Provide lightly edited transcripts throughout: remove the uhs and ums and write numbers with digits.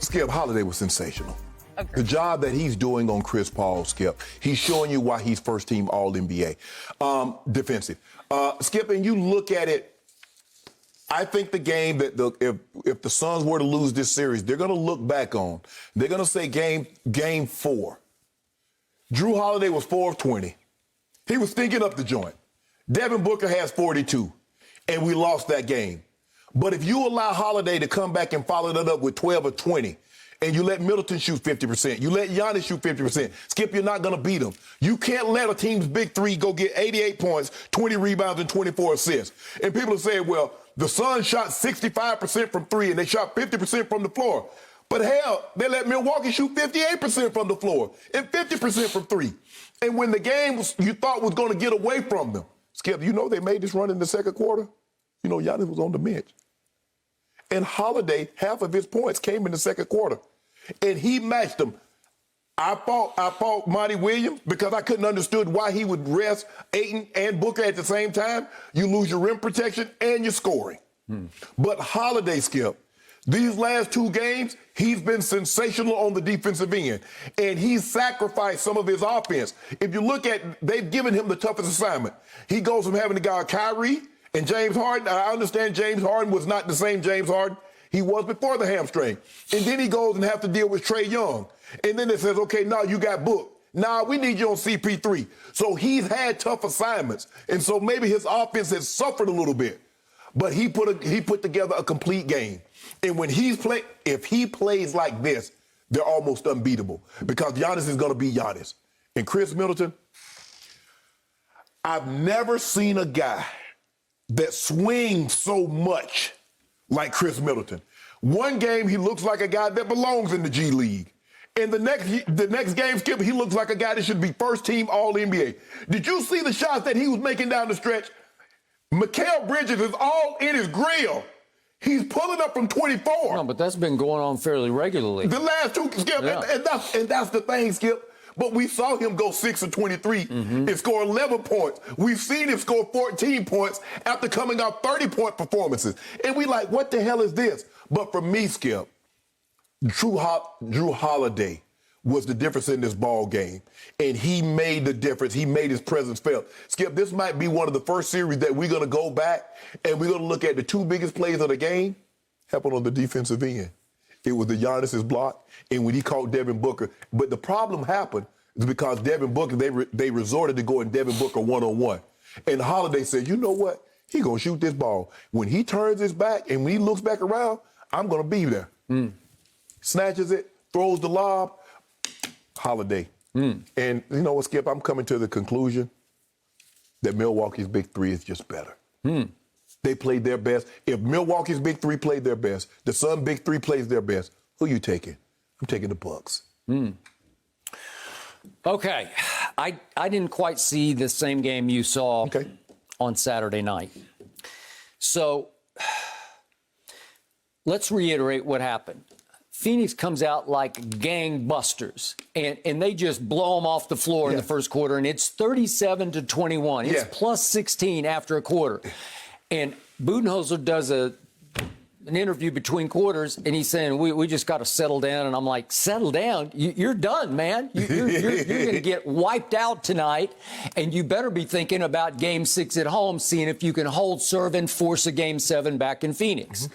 Skip, Holiday was sensational. Agreed. The job that he's doing on Chris Paul, Skip, he's showing you why he's first-team All-NBA. Defensive. Skip, and you look at it, I think the game that if the Suns were to lose this series, they're going to look back on. They're going to say game 4. Jrue Holiday was 4 of 20. He was stinking up the joint. Devin Booker has 42, and we lost that game. But if you allow Holiday to come back and follow that up with 12 or 20, and you let Middleton shoot 50%, you let Giannis shoot 50%, Skip, you're not going to beat them. You can't let a team's big three go get 88 points, 20 rebounds, and 24 assists. And people are saying, well, the Suns shot 65% from three, and they shot 50% from the floor. But hell, they let Milwaukee shoot 58% from the floor and 50% from three. And when the game you thought was going to get away from them, Skip, you know they made this run in the second quarter? You know, Giannis was on the bench. And Holiday, half of his points came in the second quarter. And he matched them. I fought Monty Williams because I couldn't understand why he would rest Ayton and Booker at the same time. You lose your rim protection and your scoring. But Holiday, Skip, these last 2 games, he's been sensational on the defensive end. And he's sacrificed some of his offense. If you look at, they've given him the toughest assignment. He goes from having to guard Kyrie and James Harden. I understand James Harden was not the same James Harden he was before the hamstring. And then he goes and has to deal with Trae Young. And then it says, okay, now you got Book. Now we need you on CP3. So he's had tough assignments. And so maybe his offense has suffered a little bit. But he put together a complete game. And when if he plays like this, they're almost unbeatable because Giannis is going to be Giannis. And Chris Middleton, I've never seen a guy that swings so much like Chris Middleton. One game, he looks like a guy that belongs in the G League. And the next game, Skip, he looks like a guy that should be first-team All-NBA. Did you see the shots that he was making down the stretch? Mikal Bridges is all in his grill. He's pulling up from 24. No, but that's been going on fairly regularly. The last 2, Skip, Yeah. and that's the thing, Skip. But we saw him go 6 of 23 and score 11 points. We've seen him score 14 points after coming off 30-point performances. And we like, what the hell is this? But for me, Skip, Jrue Holiday was the difference in this ball game. And he made the difference. He made his presence felt. Skip, this might be one of the first series that we're going to go back and we're going to look at the 2 biggest plays of the game happened on the defensive end. It was the Giannis's block, and when he caught Devin Booker. But the problem happened is because Devin Booker, they resorted to going Devin Booker one-on-one. And Holiday said, you know what? He going to shoot this ball. When he turns his back and when he looks back around, I'm going to be there. Snatches it, throws the lob, Holiday. And you know what, Skip? I'm coming to the conclusion that Milwaukee's big three is just better. They played their best. If Milwaukee's big three played their best, the Sun big three plays their best, who you taking? I'm taking the Bucks. Okay. I didn't quite see the same game you saw on Saturday night. So let's reiterate what happened. Phoenix comes out like gangbusters, and they just blow them off the floor in the first quarter, and it's 37-21. It's plus 16 after a quarter. And Budenholzer does an interview between quarters, and he's saying, we just got to settle down. And I'm like, settle down? You're done, man. You're going to get wiped out tonight, and you better be thinking about Game 6 at home, seeing if you can hold, serve, and force a Game 7 back in Phoenix.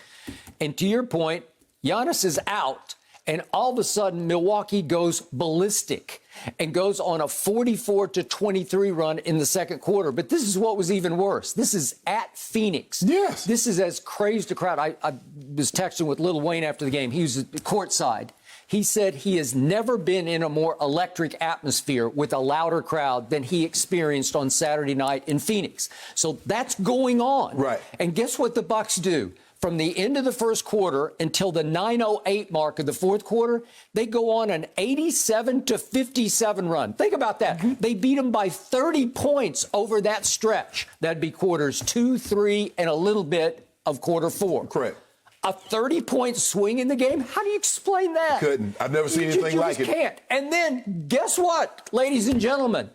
And to your point, Giannis is out, and all of a sudden Milwaukee goes ballistic and goes on a 44-23 run in the second quarter. But this is what was even worse. This is at Phoenix. Yes. This is as crazed a crowd. I was texting with Lil Wayne after the game. He was courtside. He said he has never been in a more electric atmosphere with a louder crowd than he experienced on Saturday night in Phoenix. So that's going on. Right. And guess what the Bucks do? From the end of the first quarter until the 9:08 mark of the fourth quarter, they go on an 87-57 run. Think about that. They beat them by 30 points over that stretch. That'd be quarters 2, 3, and a little bit of quarter 4. Correct. A 30-point swing in the game? How do you explain that? Couldn't. I've never seen anything like it. You can't. And then guess what, ladies and gentlemen?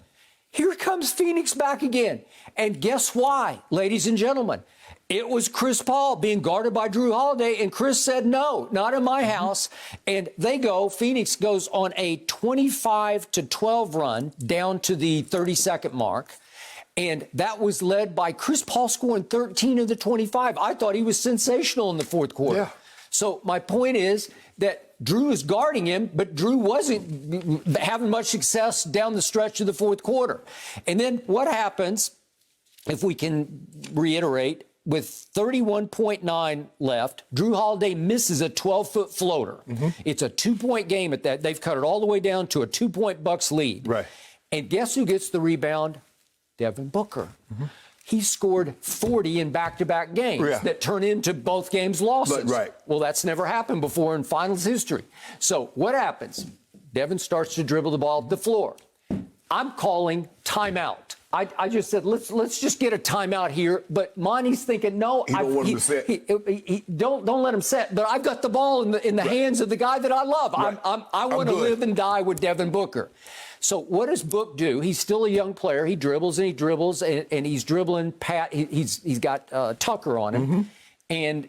Here comes Phoenix back again. And guess why, ladies and gentlemen? It was Chris Paul being guarded by Jrue Holiday, and Chris said, no, not in my house. And Phoenix goes on a 25-12 run down to the 30-second mark. And that was led by Chris Paul scoring 13 of the 25. I thought he was sensational in the fourth quarter. Yeah. So my point is that Jrue is guarding him, but Jrue wasn't having much success down the stretch of the fourth quarter. And then what happens, if we can reiterate, with 31.9 left, Jrue Holiday misses a 12-foot floater. It's a 2-point game at that. They've cut it all the way down to a 2-point Bucks lead. Right. And guess who gets the rebound? Devin Booker. He scored 40 in back-to-back games that turn into both games losses. Right. Well, that's never happened before in finals history. So what happens? Devin starts to dribble the ball up the floor. I'm calling timeout. I just said, let's just get a timeout here. But Monty's thinking, no, he don't want him to set. Don't let him set. But I've got the ball in the hands of the guy that I love. Right. I want to live and die with Devin Booker. So what does Book do? He's still a young player. He dribbles and he dribbles and he's dribbling he's got Tucker on him and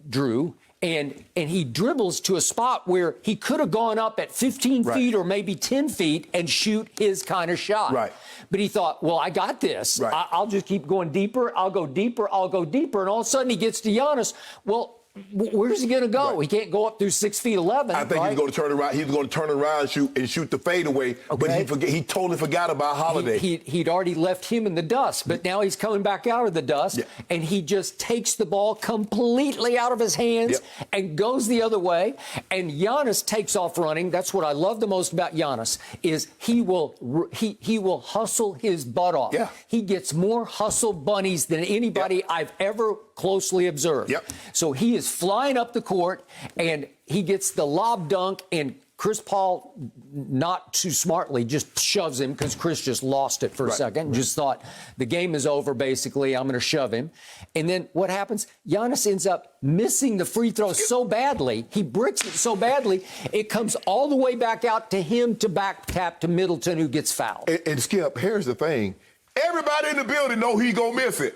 Jrue. And he dribbles to a spot where he could have gone up at 15 feet or maybe 10 feet and shoot his kind of shot. Right. But he thought, well, I got this. Right. I'll just keep going deeper. I'll go deeper. I'll go deeper. And all of a sudden he gets to Giannis. Well, where's he going to go? He can't go up through 6'11". I think he's going to turn around. He's going to turn around and shoot the fadeaway. Okay. But he totally forgot about Holiday. He'd already left him in the dust, but now he's coming back out of the dust, and he just takes the ball completely out of his hands and goes the other way. And Giannis takes off running. That's what I love the most about Giannis is he will hustle his butt off. Yeah. He gets more hustle bunnies than anybody I've ever closely observed. So he is flying up the court, and he gets the lob dunk, and Chris Paul, not too smartly, just shoves him because Chris just lost it for a second and just thought the game is over, basically. I'm going to shove him. And then what happens? Giannis ends up missing the free throw so badly. He bricks it so badly, it comes all the way back out to him to back tap to Middleton, who gets fouled. And Skip, here's the thing. Everybody in the building know he's going to miss it.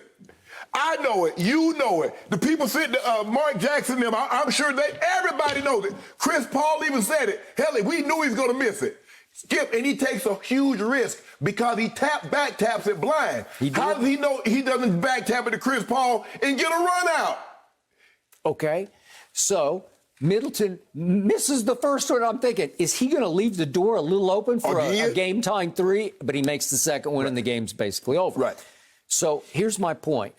I know it. You know it. The people sitting, Mark Jackson, them, I'm sure everybody knows it. Chris Paul even said it. Hell, we knew he was going to miss it. Skip, and he takes a huge risk because he back taps it blind. How does he know he doesn't back tap it to Chris Paul and get a run out? Okay, so Middleton misses the first one. I'm thinking, is he going to leave the door a little open for a game-tying three? But he makes the second one, and the game's basically over. Right. So here's my point.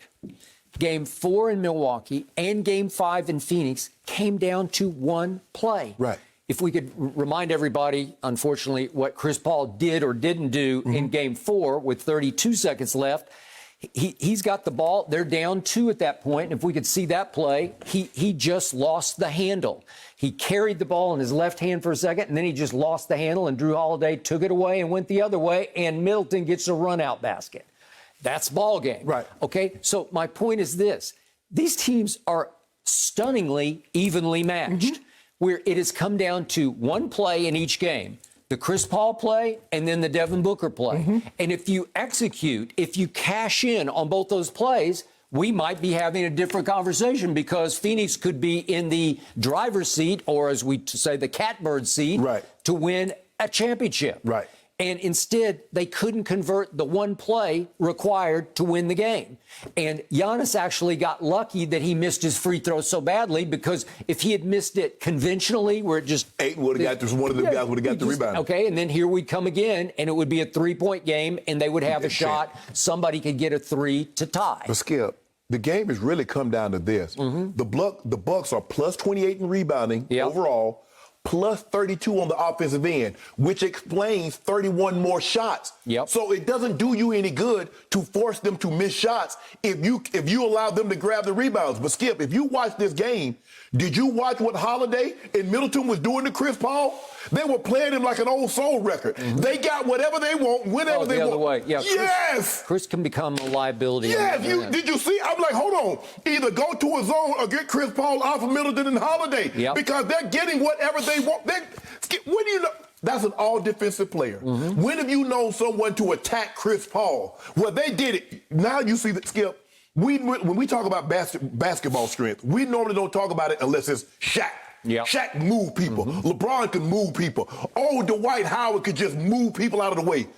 Game 4 in Milwaukee and Game 5 in Phoenix came down to one play. Right. If we could remind everybody, unfortunately, what Chris Paul did or didn't do in Game 4 with 32 seconds left, he's got the ball. They're down 2 at that point. And if we could see that play, he just lost the handle. He carried the ball in his left hand for a second, and then he just lost the handle, and Jrue Holiday took it away and went the other way, and Middleton gets a run-out basket. That's ball game. Right. Okay, so my point is this. These teams are stunningly evenly matched, where it has come down to one play in each game, the Chris Paul play and then the Devin Booker play. And if you execute, if you cash in on both those plays, we might be having a different conversation because Phoenix could be in the driver's seat, or as we say, the catbird seat, to win a championship. Right. And instead, they couldn't convert the one play required to win the game. And Giannis actually got lucky that he missed his free throw so badly, because if he had missed it conventionally, where it just... Eight would have got, one of them guys would have got the rebound. Okay, and then here we'd come again, and it would be a three-point game, and they would have a shot. Somebody could get a three to tie. But Skip, the game has really come down to this. The Bucks are plus 28 in rebounding overall, plus 32 on the offensive end, which explains 31 more shots. So it doesn't do you any good to force them to miss shots if you allow them to grab the rebounds. But Skip, if you watch this game, did you watch what Holiday and Middleton was doing to Chris Paul? They were playing him like an old soul record. They got whatever they want, whenever they want. The other way. Yeah, yes. Chris can become a liability. Yes. Did you see? I'm like, hold on. Either go to a zone or get Chris Paul off of Middleton and Holiday because they're getting whatever they want. When do you know? That's an all-defensive player. When have you known someone to attack Chris Paul? Well, they did it. Now you see that, Skip, when we talk about basketball strength, we normally don't talk about it unless it's Shaq. Yep. Shaq move people. LeBron can move people. Oh, Dwight Howard could just move people out of the way.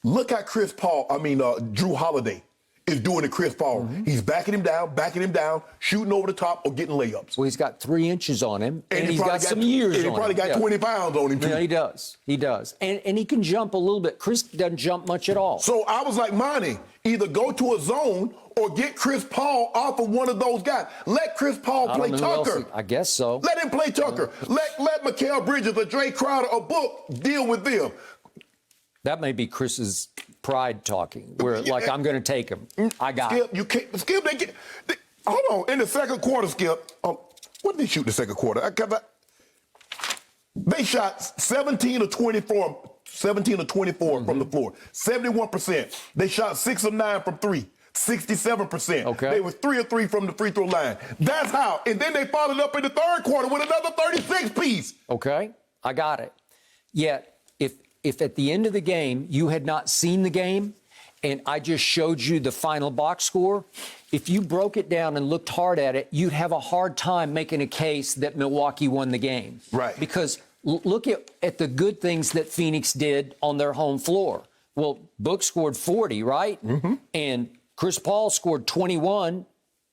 Look at Jrue Holiday is doing to Chris Paul. He's backing him down, shooting over the top or getting layups. Well, he's got 3 inches on him, and he's got some And years on him. he probably got 20 pounds on him, too. Yeah, he does. He does. And he can jump a little bit. Chris doesn't jump much at all. So I was like, Monty, either go to a zone or get Chris Paul off of one of those guys. Let Chris Paul play Tucker. I guess so. Let him play Tucker. Let Mikal Bridges or Dre Crowder or Book deal with them. That may be Chris's pride talking, where like I'm going to take him. I got Skip, it. you can't. Skip, hold on. In the second quarter, Skip, what did they shoot in the second quarter? They shot 17 of 24 from the floor, 71%. They shot 6 of 9 from 3. 67%. Okay. They were 3 of 3 from the free throw line. That's how. And then they followed up in the third quarter with another 36 piece. Okay, I got it. Yet, if at the end of the game you had not seen the game and I just showed you the final box score, if you broke it down and looked hard at it, you'd have a hard time making a case that Milwaukee won the game. Right. Because look at the good things that Phoenix did on their home floor. Well, Book scored 40, right? And Chris Paul scored 21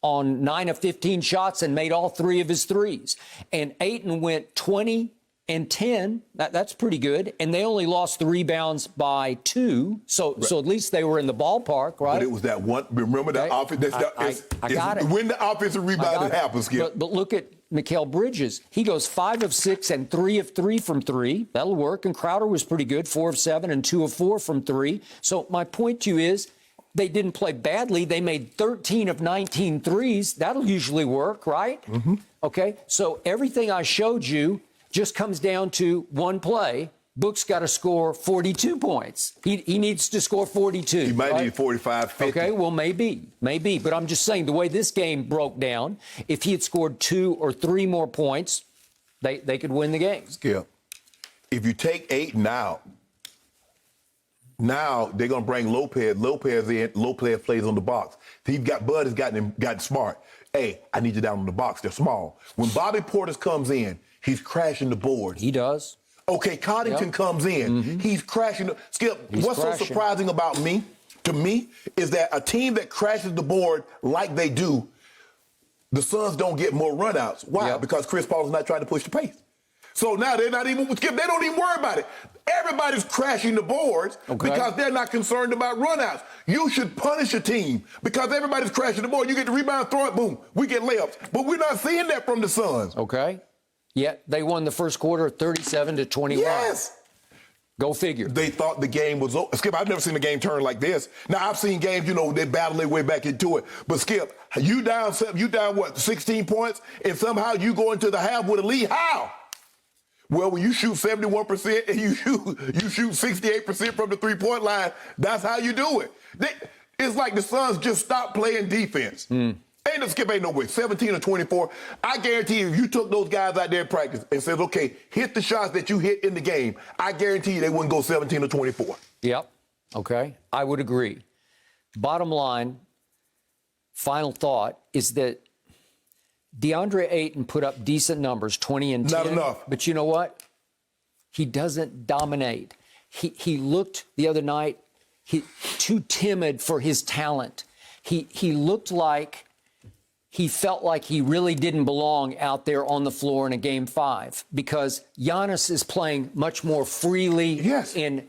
on 9 of 15 shots and made all 3 of his threes. And Ayton went 20 and 10. That's pretty good. And they only lost the rebounds by 2. So at least they were in the ballpark, right? But it was that one. Remember that offense? I got it. When the offensive rebound happens, Skip. But look at Mikal Bridges. He goes 5 of 6 and 3 of 3 from 3. That'll work. And Crowder was pretty good, 4 of 7 and 2 of 4 from 3. So my point to you is they didn't play badly. They made 13 of 19 threes. That'll usually work, right? Okay. So everything I showed you just comes down to one play. Book's got to score 42 points. He needs to score 42. He might right? need 45, 50. Okay, well, maybe. But I'm just saying the way this game broke down, if he had scored 2 or 3 more points, they could win the game. Skip, if you take Ayton out, now they're going to bring Lopez in. Lopez plays on the box. Bud has gotten smart. Hey, I need you down on the box. They're small. When Bobby Portis comes in, he's crashing the board. He does. Okay, Connington comes in. He's crashing. Skip, what's so surprising about to me, is that a team that crashes the board like they do, the Suns don't get more runouts. Why? Yep. Because Chris Paul is not trying to push the pace. So now they're not even, Skip, they don't even worry about it. Everybody's crashing the boards because they're not concerned about runouts. You should punish a team because everybody's crashing the board. You get the rebound, throw it, boom, we get layups. But we're not seeing that from the Suns. Okay. Yet they won the first quarter 37-21. Yes. Go figure. They thought the game was over. Skip, I've never seen a game turn like this. Now, I've seen games, they battle their way back into it. But, Skip, you down what, 16 points? And somehow you go into the half with a lead. How? Well, when you shoot 71% and you shoot 68% from the three-point line, that's how you do it. It's like the Suns just stopped playing defense. Skip ain't no way. 17 or 24. I guarantee you, if you took those guys out there in practice and said, okay, hit the shots that you hit in the game, I guarantee you they wouldn't go 17 or 24. Yep. Okay. I would agree. Bottom line, final thought, is that DeAndre Ayton put up decent numbers, 20 and 10. Not enough. But you know what? He doesn't dominate. He looked the other night too timid for his talent. He looked like he felt like he really didn't belong out there on the floor in a Game 5 because Giannis is playing much more freely and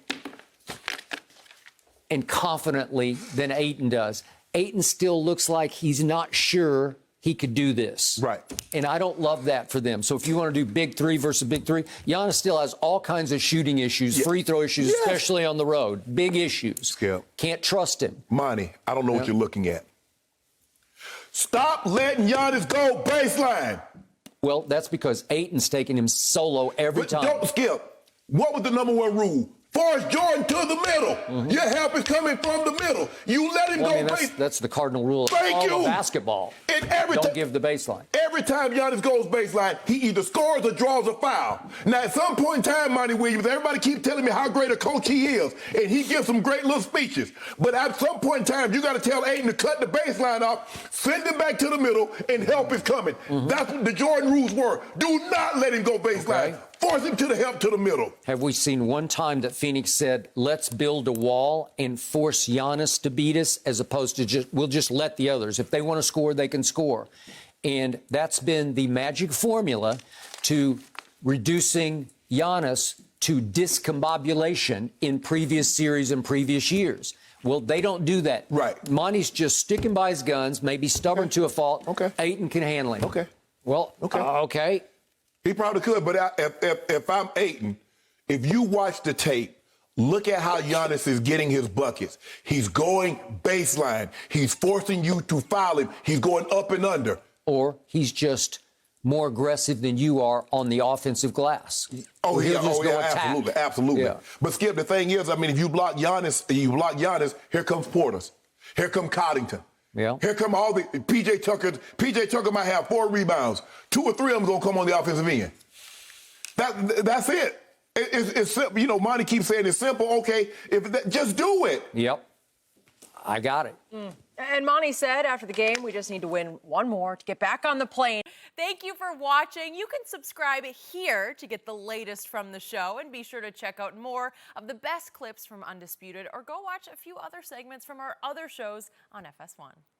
confidently than Ayton does. Ayton still looks like he's not sure he could do this. Right. And I don't love that for them. So if you want to do big 3 versus big 3, Giannis still has all kinds of shooting issues, free throw issues, especially on the road. Big issues. Skip. Can't trust him. Monty, I don't know what you're looking at. Stop letting Giannis go baseline. Well, that's because Ayton's taking him solo every time. Don't, Skip, what was the number 1 rule? Force Jordan to the middle. Your help is coming from the middle. You let him go. That's the cardinal rule of Thank all you. of basketball. And Don't give the baseline. Every time Giannis goes baseline, he either scores or draws a foul. Now, at some point in time, Monty Williams, everybody keep telling me how great a coach he is, and he gives some great little speeches. But at some point in time, you got to tell Ayton to cut the baseline off, send him back to the middle, and help is coming. That's what the Jordan rules were. Do not let him go baseline. Okay. Force him to the help to the middle. Have we seen one time that Phoenix said, let's build a wall and force Giannis to beat us, as opposed to we'll just let the others. If they want to score, they can score. And that's been the magic formula to reducing Giannis to discombobulation in previous series and previous years. Well, they don't do that. Right. Monty's just sticking by his guns, maybe stubborn to a fault. Okay. Ayton can handle him. Okay. Well, okay. He probably could, but if I'm Ayton, if you watch the tape, look at how Giannis is getting his buckets. He's going baseline. He's forcing you to foul him. He's going up and under. Or he's just more aggressive than you are on the offensive glass. Absolutely. Yeah. But Skip, the thing is, I mean, if you block Giannis, here comes Portis. Here comes Coddington. Yeah. Here come all the PJ Tucker. PJ Tucker might have 4 rebounds. 2 or 3 of them going to come on the offensive end. That's it. It's simple. You know, Monty keeps saying it's simple. Okay, just do it. Yep. I got it. And Monty said after the game, we just need to win one more to get back on the plane. Thank you for watching. You can subscribe here to get the latest from the show, and be sure to check out more of the best clips from Undisputed, or go watch a few other segments from our other shows on FS1.